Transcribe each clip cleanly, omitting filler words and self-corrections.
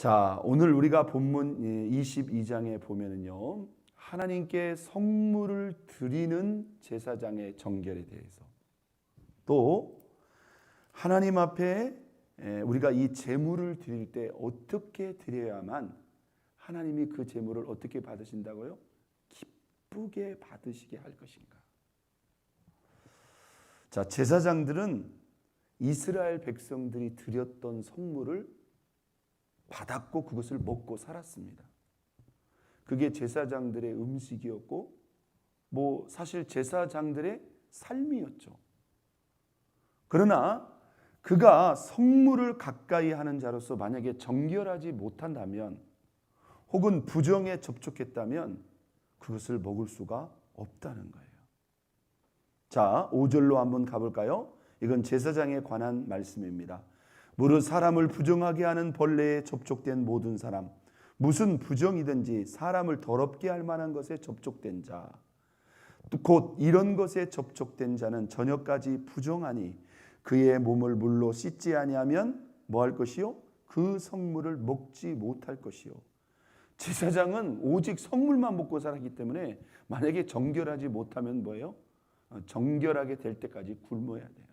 자, 오늘 우리가 본문 22장에 보면은요, 하나님께 성물을 드리는 제사장의 정결에 대해서, 또 하나님 앞에 우리가 이 제물을 드릴 때 어떻게 드려야만 하나님이 그 제물을 어떻게 받으신다고요? 기쁘게 받으시게 할 것인가. 자, 제사장들은 이스라엘 백성들이 드렸던 성물을 받았고 그것을 먹고 살았습니다. 그게 제사장들의 음식이었고 사실 제사장들의 삶이었죠. 그러나 그가 성물을 가까이 하는 자로서 만약에 정결하지 못한다면 혹은 부정에 접촉했다면 그것을 먹을 수가 없다는 거예요. 자, 5절로 한번 가볼까요? 이건 제사장에 관한 말씀입니다. 무릇 사람을 부정하게 하는 벌레에 접촉된 모든 사람, 무슨 부정이든지 사람을 더럽게 할 만한 것에 접촉된 자, 곧 이런 것에 접촉된 자는 저녁까지 부정하니 그의 몸을 물로 씻지 아니하면 뭐 할 것이요? 그 성물을 먹지 못할 것이요. 제사장은 오직 성물만 먹고 살았기 때문에 만약에 정결하지 못하면 뭐예요? 정결하게 될 때까지 굶어야 돼요.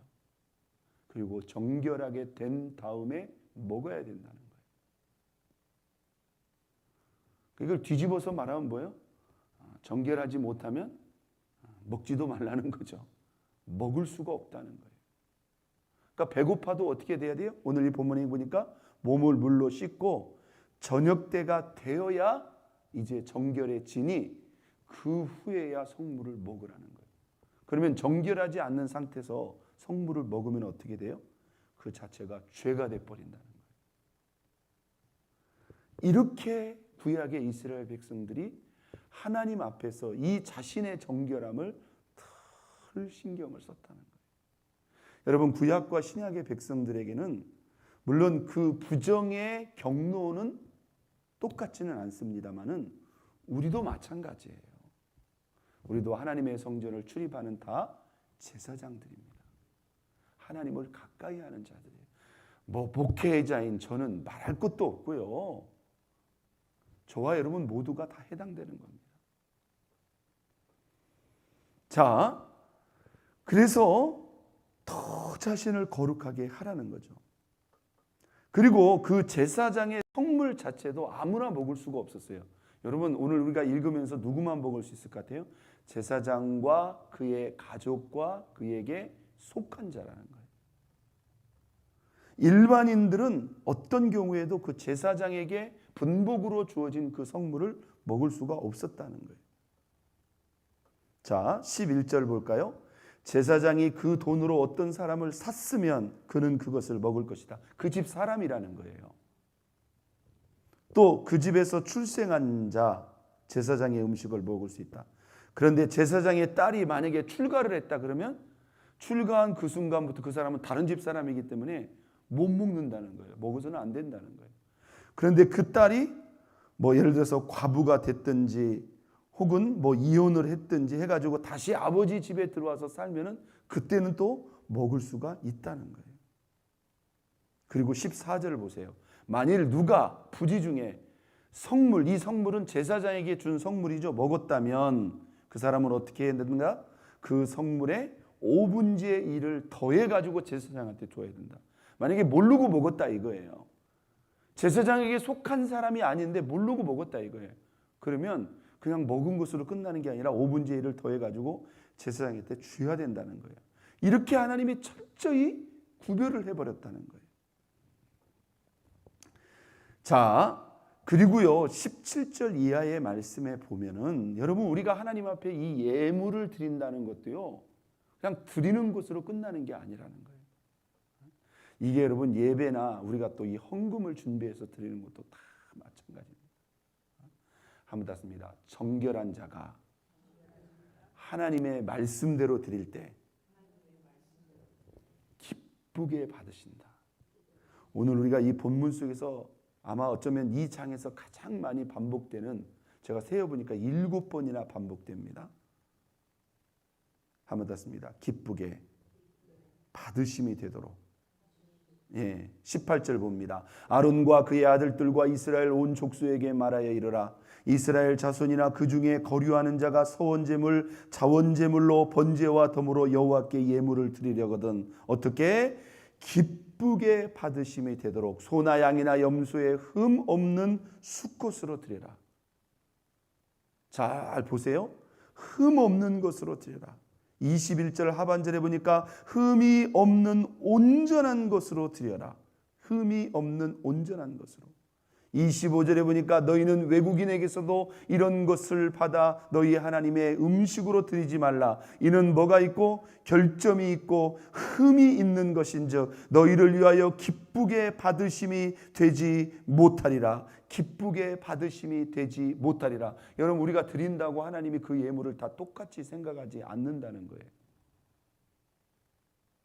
그리고 정결하게 된 다음에 먹어야 된다는 거예요. 이걸 뒤집어서 말하면 뭐예요? 정결하지 못하면 먹지도 말라는 거죠. 먹을 수가 없다는 거예요. 그러니까 배고파도 어떻게 돼야 돼요? 오늘 이 본문에 보니까 몸을 물로 씻고 저녁 때가 되어야 이제 정결해지니 그 후에야 성물을 먹으라는 거예요. 그러면 정결하지 않는 상태에서 성물을 먹으면 어떻게 돼요? 그 자체가 죄가 돼버린다는 거예요. 이렇게 구약의 이스라엘 백성들이 하나님 앞에서 이 자신의 정결함을 늘 신경을 썼다는 거예요. 여러분, 구약과 신약의 백성들에게는 물론 그 부정의 경로는 똑같지는 않습니다만은 우리도 마찬가지예요. 우리도 하나님의 성전을 출입하는 다 제사장들입니다. 하나님을 가까이 하는 자들이에요. 목회자인 저는 말할 것도 없고요. 저와 여러분 모두가 다 해당되는 겁니다. 자, 그래서 더 자신을 거룩하게 하라는 거죠. 그리고 그 제사장의 성물 자체도 아무나 먹을 수가 없었어요. 여러분, 오늘 우리가 읽으면서 누구만 먹을 수 있을 것 같아요? 제사장과 그의 가족과 그에게 속한 자라는 거예요. 일반인들은 어떤 경우에도 그 제사장에게 분복으로 주어진 그 성물을 먹을 수가 없었다는 거예요. 자, 11절 볼까요? 제사장이 그 돈으로 어떤 사람을 샀으면 그는 그것을 먹을 것이다. 그 집 사람이라는 거예요. 또 그 집에서 출생한 자, 제사장의 음식을 먹을 수 있다. 그런데 제사장의 딸이 만약에 출가를 했다 그러면 출가한 그 순간부터 그 사람은 다른 집 사람이기 때문에 못 먹는다는 거예요. 먹어서는 안 된다는 거예요. 그런데 그 딸이 예를 들어서 과부가 됐든지 혹은 이혼을 했든지 해가지고 다시 아버지 집에 들어와서 살면은 그때는 또 먹을 수가 있다는 거예요. 그리고 14절을 보세요. 만일 누가 부지 중에 성물, 이 성물은 제사장에게 준 성물이죠. 먹었다면 그 사람은 어떻게 해야 되는가? 그 성물에 5분지의 1을 더해가지고 제사장한테 줘야 된다. 만약에 모르고 먹었다 이거예요. 제사장에게 속한 사람이 아닌데 모르고 먹었다 이거예요. 그러면 그냥 먹은 것으로 끝나는 게 아니라 5분지의 1을 더해가지고 제사장한테 줘야 된다는 거예요. 이렇게 하나님이 철저히 구별을 해버렸다는 거예요. 자, 그리고요 17절 이하의 말씀에 보면은 여러분, 우리가 하나님 앞에 이 예물을 드린다는 것도요 그냥 드리는 것으로 끝나는 게 아니라는 거예요. 이게 여러분 예배나 우리가 또 이 헌금을 준비해서 드리는 것도 다 마찬가지입니다. 한번 닿습니다. 정결한 자가 하나님의 말씀대로 드릴 때 기쁘게 받으신다. 오늘 우리가 이 본문 속에서 아마 어쩌면 이 장에서 가장 많이 반복되는, 제가 세어보니까 7번이나 반복됩니다. 한번 닿습니다. 기쁘게 받으심이 되도록 18절 봅니다. 아론과 그의 아들들과 이스라엘 온 족속에게 말하여 이르라. 이스라엘 자손이나 그 중에 거류하는 자가 서원제물 자원제물로 번제와 덤으로 여호와께 예물을 드리려거든 어떻게 기쁘게 받으심이 되도록 소나 양이나 염소의 흠 없는 수컷으로 드리라. 잘 보세요. 흠 없는 것으로 드리라. 21절 하반절에 보니까 흠이 없는 온전한 것으로 드려라. 흠이 없는 온전한 것으로. 25절에 보니까 너희는 외국인에게서도 이런 것을 받아 너희 하나님의 음식으로 드리지 말라. 이는 뭐가 있고 결점이 있고 흠이 있는 것인즉 너희를 위하여 기쁘게 받으심이 되지 못하리라. 기쁘게 받으심이 되지 못하리라. 여러분 우리가 드린다고 하나님이 그 예물을 다 똑같이 생각하지 않는다는 거예요.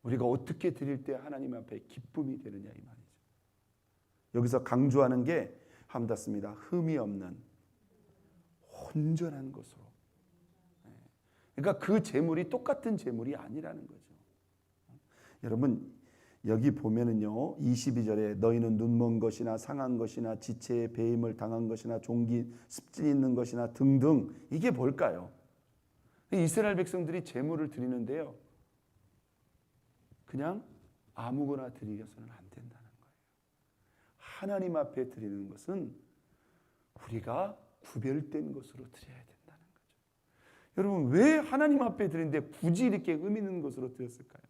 우리가 어떻게 드릴 때 하나님 앞에 기쁨이 되느냐 이 말이죠. 여기서 강조하는 게 함닿습니다. 흠이 없는 온전한 것으로. 그러니까 그 제물이 똑같은 제물이 아니라는 거죠. 여러분 여기 보면은요 22절에 너희는 눈먼 것이나 상한 것이나 지체에 배임을 당한 것이나 종기 습진 있는 것이나 등등 이게 뭘까요? 이스라엘 백성들이 제물을 드리는데요 그냥 아무거나 드리려서는 안 된다는 거예요. 하나님 앞에 드리는 것은 우리가 구별된 것으로 드려야 된다는 거죠. 여러분 왜 하나님 앞에 드리는데 굳이 이렇게 의미 있는 것으로 드렸을까요?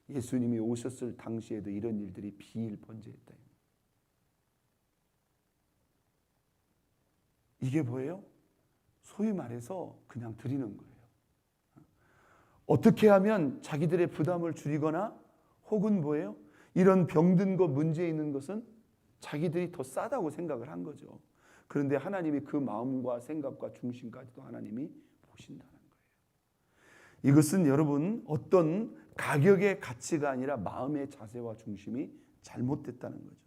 예수님이 오셨을 당시에도 이런 일들이 비일번제했다. 이게 뭐예요? 소위 말해서 그냥 드리는 거예요. 어떻게 하면 자기들의 부담을 줄이거나 혹은 뭐예요? 이런 병든 것, 문제 있는 것은 자기들이 더 싸다고 생각을 한 거죠. 그런데 하나님이 그 마음과 생각과 중심까지도 하나님이 보신다는 거예요. 이것은 여러분 어떤 가격의 가치가 아니라 마음의 자세와 중심이 잘못됐다는 거죠.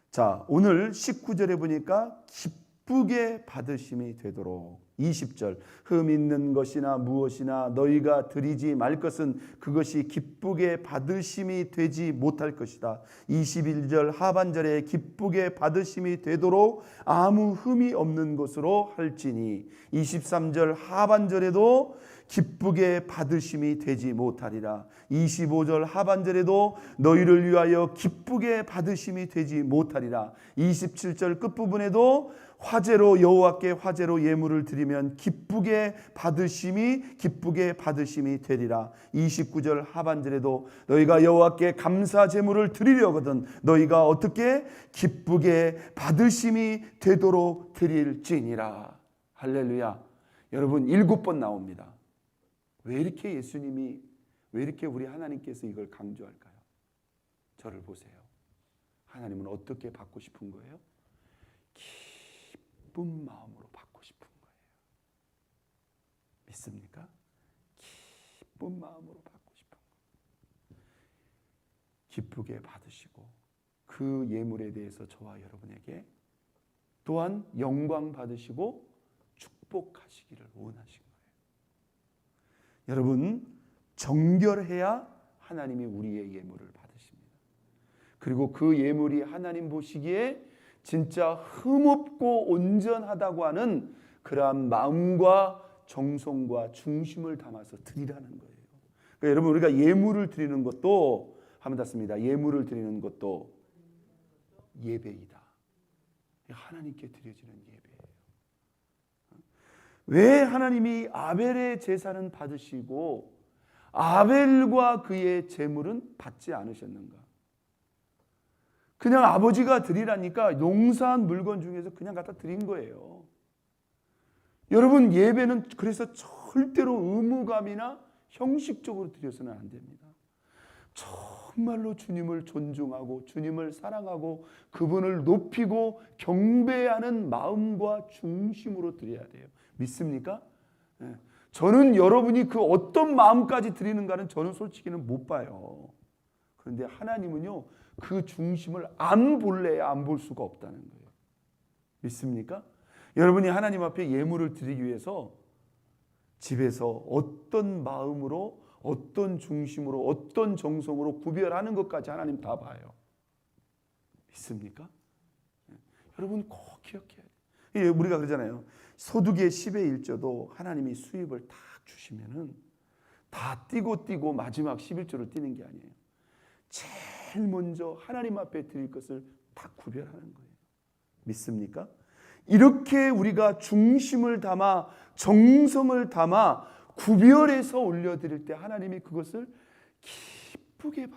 자, 오늘 19절에 보니까 기쁘게 받으심이 되도록 20절 흠 있는 것이나 무엇이나 너희가 드리지 말 것은 그것이 기쁘게 받으심이 되지 못할 것이다. 21절 하반절에 기쁘게 받으심이 되도록 아무 흠이 없는 것으로 할지니 23절 하반절에도 기쁘게 받으심이 되지 못하리라. 25절 하반절에도 너희를 위하여 기쁘게 받으심이 되지 못하리라. 27절 끝부분에도 화제로 여호와께 화제로 예물을 드리면 기쁘게 받으심이 되리라. 29절 하반절에도 너희가 여호와께 감사 제물을 드리려거든 너희가 어떻게 기쁘게 받으심이 되도록 드릴지니라. 할렐루야. 여러분 7번 나옵니다. 왜 이렇게 예수님이 왜 이렇게 우리 하나님께서 이걸 강조할까요? 저를 보세요. 하나님은 어떻게 받고 싶은 거예요? 기쁜 마음으로 받고 싶은 거예요. 믿습니까? 기쁜 마음으로 받고 싶은 거예요. 기쁘게 받으시고 그 예물에 대해서 저와 여러분에게 또한 영광 받으시고 축복하시기를 원하신 거예요. 여러분 정결해야 하나님이 우리의 예물을 받으십니다. 그리고 그 예물이 하나님 보시기에 진짜 흠없고 온전하다고 하는 그러한 마음과 정성과 중심을 담아서 드리라는 거예요. 그러니까 여러분 우리가 예물을 드리는 것도 하면 닿습니다. 예물을 드리는 것도 예배이다. 하나님께 드려지는 예배예요. 왜 하나님이 아벨의 제사는 받으시고 아벨과 그의 제물은 받지 않으셨는가? 그냥 아버지가 드리라니까 농사한 물건 중에서 그냥 갖다 드린 거예요. 여러분 예배는 그래서 절대로 의무감이나 형식적으로 드려서는 안 됩니다. 정말로 주님을 존중하고 주님을 사랑하고 그분을 높이고 경배하는 마음과 중심으로 드려야 돼요. 믿습니까? 저는 여러분이 그 어떤 마음까지 드리는가는 저는 솔직히는 못 봐요. 그런데 하나님은요 그 중심을 안 볼래야 안 볼 수가 없다는 거예요. 믿습니까? 여러분이 하나님 앞에 예물을 드리기 위해서 집에서 어떤 마음으로 어떤 중심으로 어떤 정성으로 구별하는 것까지 하나님 다 봐요. 믿습니까? 여러분 꼭 기억해야 돼요. 우리가 그러잖아요. 소득의 10의 1조도 하나님이 수입을 딱 주시면은 다 띄고 마지막 11조를 띄는 게 아니에요. 제일 먼저 하나님 앞에 드릴 것을 다 구별하는 거예요. 믿습니까? 이렇게 우리가 중심을 담아 정성을 담아 구별해서 올려드릴 때 하나님이 그것을 기쁘게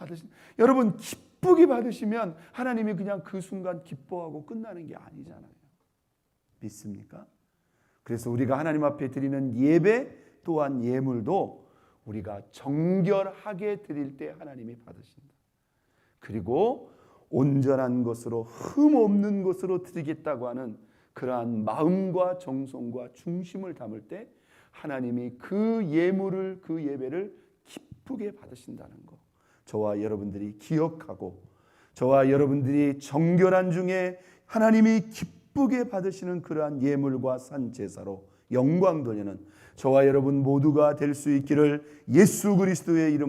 여러분 기쁘게 받으시면 하나님이 그냥 그 순간 기뻐하고 끝나는 게 아니잖아요. 믿습니까? 그래서 우리가 하나님 앞에 드리는 예배 또한 예물도 우리가 정결하게 드릴 때 하나님이 받으신다. 그리고 온전한 것으로 흠 없는 것으로 드리겠다고 하는 그러한 마음과 정성과 중심을 담을 때 하나님이 그 예물을 그 예배를 기쁘게 받으신다는 것, 저와 여러분들이 기억하고 저와 여러분들이 정결한 중에 하나님이 기쁘게 받으시는 그러한 예물과 산 제사로 영광 돌리는 저와 여러분 모두가 될 수 있기를 예수 그리스도의 이름